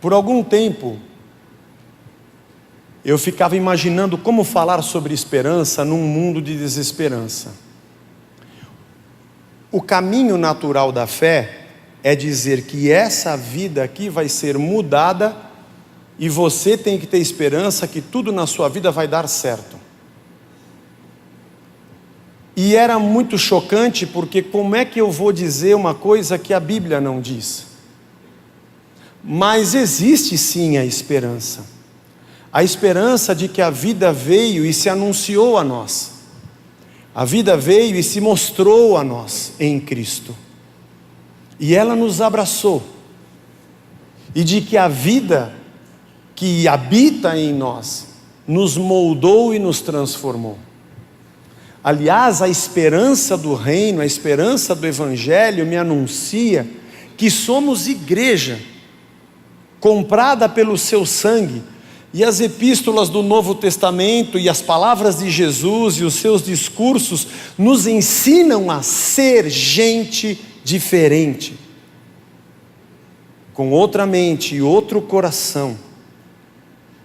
Por algum tempo, eu ficava imaginando como falar sobre esperança num mundo de desesperança. O caminho natural da fé é dizer que essa vida aqui vai ser mudada e você tem que ter esperança que tudo na sua vida vai dar certo. E era muito chocante, porque como é que eu vou dizer uma coisa que a Bíblia não diz? Mas existe sim a esperança. A esperança de que a vida veio e se anunciou a nós. A vida veio e se mostrou a nós em Cristo. E ela nos abraçou. E de que a vida que habita em nós nos moldou e nos transformou. Aliás, a esperança do reino, a esperança do Evangelho me anuncia que somos igreja, comprada pelo seu sangue. E as epístolas do Novo Testamento e as palavras de Jesus e os seus discursos nos ensinam a ser gente diferente, com outra mente e outro coração,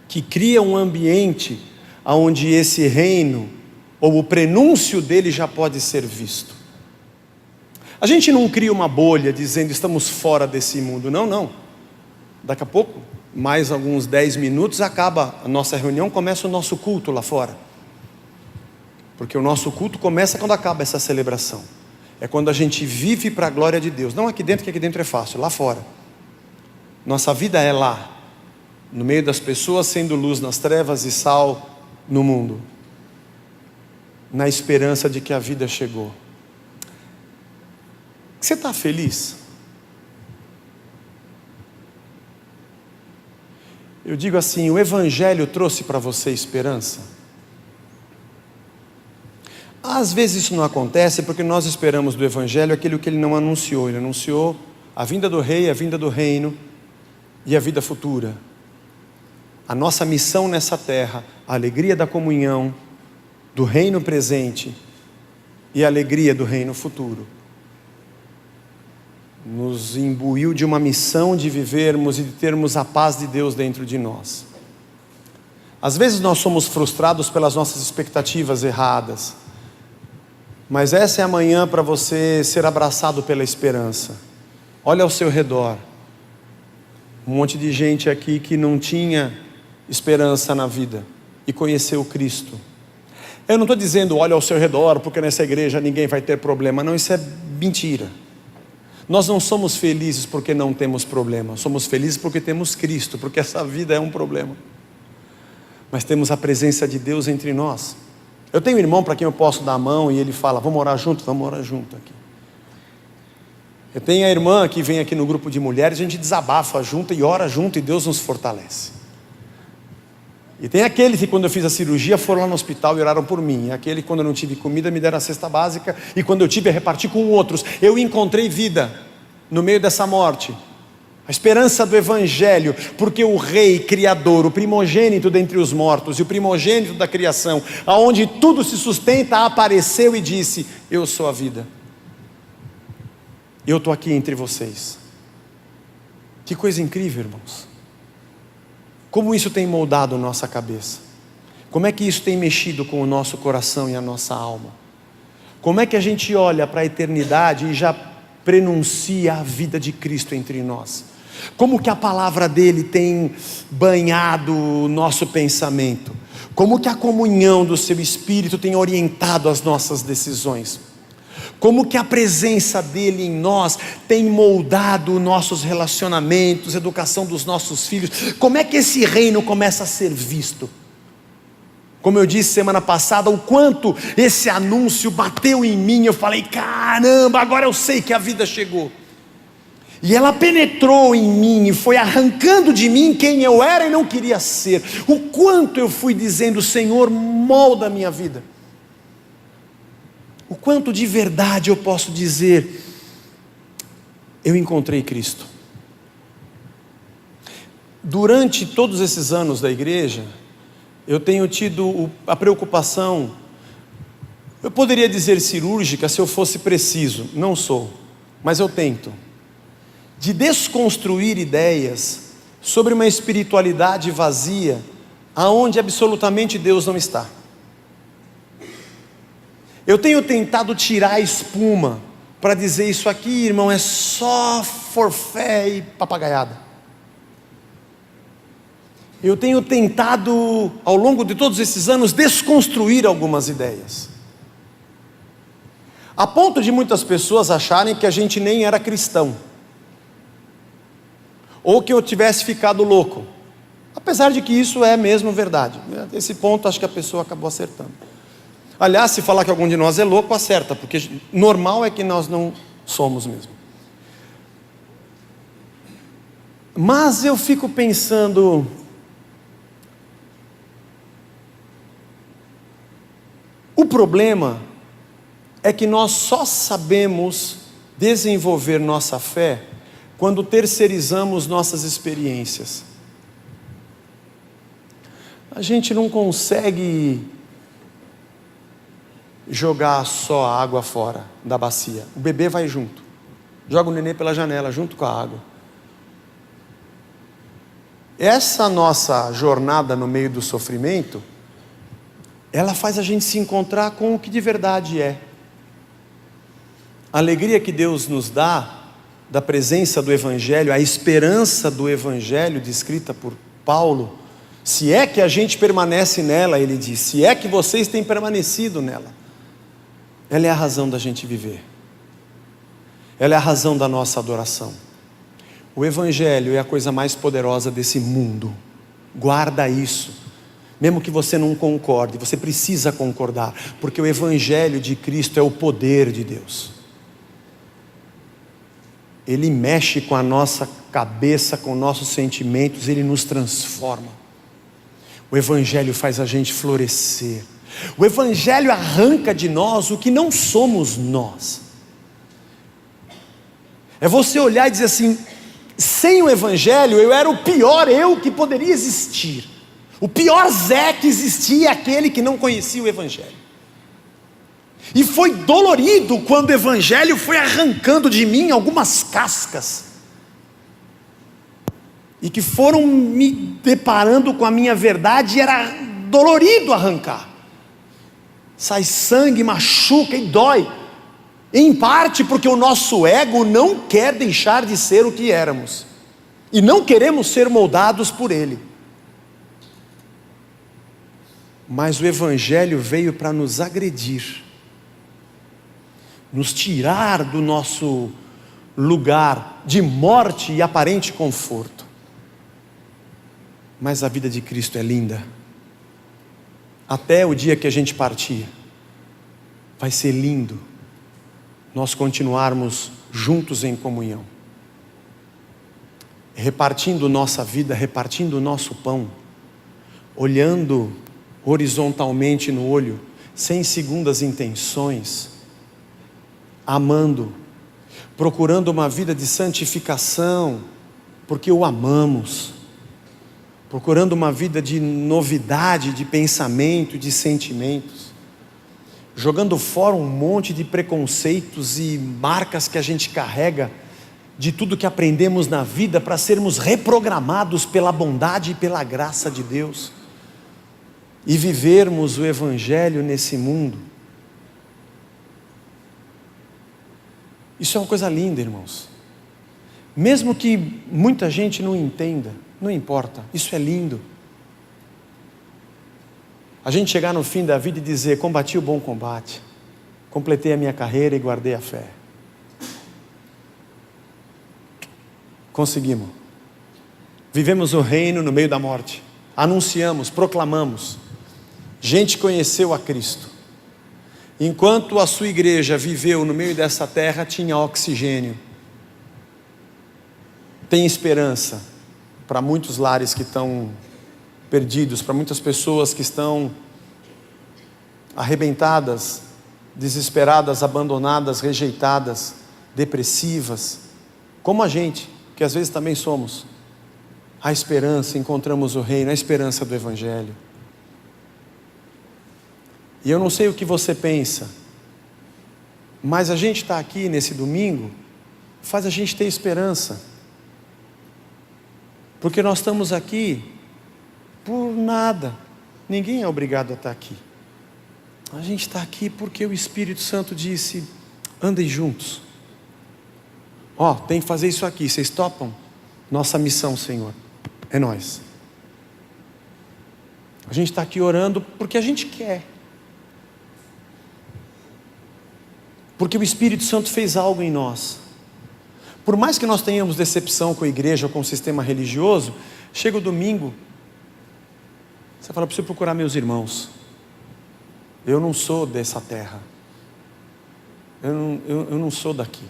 que cria um ambiente onde esse reino, ou o prenúncio dele, já pode ser visto. A gente não cria uma bolha dizendo estamos fora desse mundo, não. Daqui a pouco, mais alguns 10 minutos, acaba a nossa reunião, começa o nosso culto lá fora. Porque o nosso culto começa quando acaba essa celebração. É quando a gente vive para a glória de Deus. Não aqui dentro, que aqui dentro é fácil, lá fora. Nossa vida é lá, no meio das pessoas, sendo luz nas trevas e sal no mundo, na esperança de que a vida chegou. Você está feliz? Eu digo assim, o Evangelho trouxe para você esperança? Às vezes isso não acontece porque nós esperamos do Evangelho aquilo que ele não anunciou. Ele anunciou a vinda do rei, a vinda do reino e a vida futura. A nossa missão nessa terra, a alegria da comunhão, do reino presente e a alegria do reino futuro. Nos imbuiu de uma missão de vivermos e de termos a paz de Deus dentro de nós. Às vezes nós somos frustrados pelas nossas expectativas erradas, mas essa é a manhã para você ser abraçado pela esperança. Olha ao seu redor, um monte de gente aqui que não tinha esperança na vida e conheceu Cristo. Eu não estou dizendo olha ao seu redor porque nessa igreja ninguém vai ter problema, não, isso é mentira. Nós não somos felizes porque não temos problema, somos felizes porque temos Cristo, porque essa vida é um problema, mas temos a presença de Deus entre nós. Eu tenho um irmão para quem eu posso dar a mão e ele fala, vamos orar junto? Vamos orar junto aqui. Eu tenho a irmã que vem aqui no grupo de mulheres, a gente desabafa junto e ora junto e Deus nos fortalece. E tem aqueles que quando eu fiz a cirurgia foram lá no hospital e oraram por mim. E aquele que quando eu não tive comida me deram a cesta básica. E quando eu tive, eu reparti com outros. Eu encontrei vida no meio dessa morte. A esperança do Evangelho. Porque o Rei Criador, o primogênito dentre os mortos e o primogênito da criação, aonde tudo se sustenta, apareceu e disse, eu sou a vida. Eu estou aqui entre vocês. Que coisa incrível, irmãos. Como isso tem moldado nossa cabeça? Como é que isso tem mexido com o nosso coração e a nossa alma? Como é que a gente olha para a eternidade e já prenuncia a vida de Cristo entre nós? Como que a palavra dele tem banhado o nosso pensamento? Como que a comunhão do seu Espírito tem orientado as nossas decisões? Como que a presença dele em nós tem moldado nossos relacionamentos, educação dos nossos filhos? Como é que esse reino começa a ser visto? Como eu disse semana passada, o quanto esse anúncio bateu em mim, eu falei, caramba, agora eu sei que a vida chegou. E ela penetrou em mim e foi arrancando de mim quem eu era e não queria ser. O quanto eu fui dizendo, Senhor, molda a minha vida. O quanto de verdade eu posso dizer, eu encontrei Cristo. Durante todos esses anos da igreja, eu tenho tido a preocupação, eu poderia dizer cirúrgica se eu fosse preciso, não sou, mas eu tento, de desconstruir ideias sobre uma espiritualidade vazia, aonde absolutamente Deus não está. Eu tenho tentado tirar a espuma para dizer: isso aqui, irmão, é só forfé e papagaiada. Eu tenho tentado, ao longo de todos esses anos, desconstruir algumas ideias, a ponto de muitas pessoas acharem que a gente nem era cristão, ou que eu tivesse ficado louco, apesar de que isso é mesmo verdade. Esse ponto acho que a pessoa acabou acertando. Aliás, se falar que algum de nós é louco, acerta, porque normal é que nós não somos mesmo. Mas eu fico pensando, o problema é que nós só sabemos desenvolver nossa fé quando terceirizamos nossas experiências. A gente não consegue jogar só a água fora da bacia. O bebê vai junto, joga o nenê pela janela junto com a água. Essa nossa jornada no meio do sofrimento, ela faz a gente se encontrar com o que de verdade é. A alegria que Deus nos dá da presença do Evangelho, a esperança do Evangelho descrita por Paulo, se é que a gente permanece nela, ele diz, se é que vocês têm permanecido nela, ela é a razão da gente viver, ela é a razão da nossa adoração. O Evangelho é a coisa mais poderosa desse mundo, guarda isso, mesmo que você não concorde, você precisa concordar, porque o Evangelho de Cristo é o poder de Deus. Ele mexe com a nossa cabeça, com nossos sentimentos, ele nos transforma. O Evangelho faz a gente florescer. O Evangelho arranca de nós o que não somos nós. É você olhar e dizer assim: sem o Evangelho eu era o pior eu que poderia existir. O pior Zé que existia é aquele que não conhecia o Evangelho. E foi dolorido quando o Evangelho foi arrancando de mim algumas cascas, e que foram me deparando com a minha verdade, e era dolorido arrancar. Sai sangue, machuca e dói, em parte porque o nosso ego não quer deixar de ser o que éramos, e não queremos ser moldados por ele. Mas o Evangelho veio para nos agredir, nos tirar do nosso lugar de morte e aparente conforto. Mas a vida de Cristo é linda. Até o dia que a gente partir, vai ser lindo nós continuarmos juntos em comunhão, repartindo nossa vida, repartindo o nosso pão, olhando horizontalmente no olho, sem segundas intenções, amando, procurando uma vida de santificação, porque o amamos, procurando uma vida de novidade, de pensamento, de sentimentos, jogando fora um monte de preconceitos e marcas que a gente carrega, de tudo que aprendemos na vida, para sermos reprogramados pela bondade e pela graça de Deus, e vivermos o Evangelho nesse mundo. Isso é uma coisa linda, irmãos. Mesmo que muita gente não entenda, não importa, isso é lindo. A gente chegar no fim da vida e dizer: combati o bom combate, completei a minha carreira e guardei a fé. Conseguimos. Vivemos o reino no meio da morte, anunciamos, proclamamos. Gente conheceu a Cristo. Enquanto a sua igreja viveu no meio dessa terra, tinha oxigênio. Tem esperança para muitos lares que estão perdidos, para muitas pessoas que estão arrebentadas, desesperadas, abandonadas, rejeitadas, depressivas, como a gente, que às vezes também somos. Há esperança, encontramos o reino, a esperança do Evangelho. E eu não sei o que você pensa, mas a gente está aqui nesse domingo, faz a gente ter esperança. Porque nós estamos aqui por nada. Ninguém é obrigado a estar aqui. A gente está aqui porque o Espírito Santo disse: andem juntos. Tem que fazer isso aqui, vocês topam? Nossa missão, Senhor, é nós. A gente está aqui orando porque a gente quer. Porque o Espírito Santo fez algo em nós. Por mais que nós tenhamos decepção com a igreja ou com o sistema religioso, chega o domingo, você fala: preciso procurar meus irmãos. Eu não sou dessa terra. Eu não sou daqui.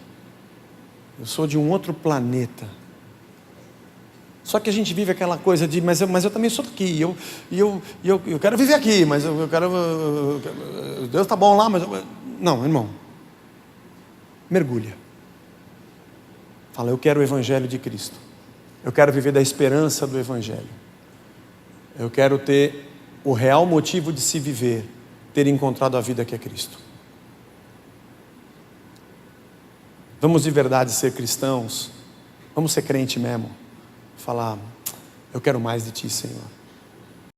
Eu sou de um outro planeta. Só que a gente vive aquela coisa de, mas eu também sou daqui, eu quero viver aqui, mas eu quero, Deus está bom lá, mas não, irmão, mergulha, fala: eu quero o Evangelho de Cristo, eu quero viver da esperança do Evangelho, eu quero ter o real motivo de se viver, ter encontrado a vida que é Cristo. Vamos de verdade ser cristãos, vamos ser crente mesmo, falar: eu quero mais de Ti, Senhor.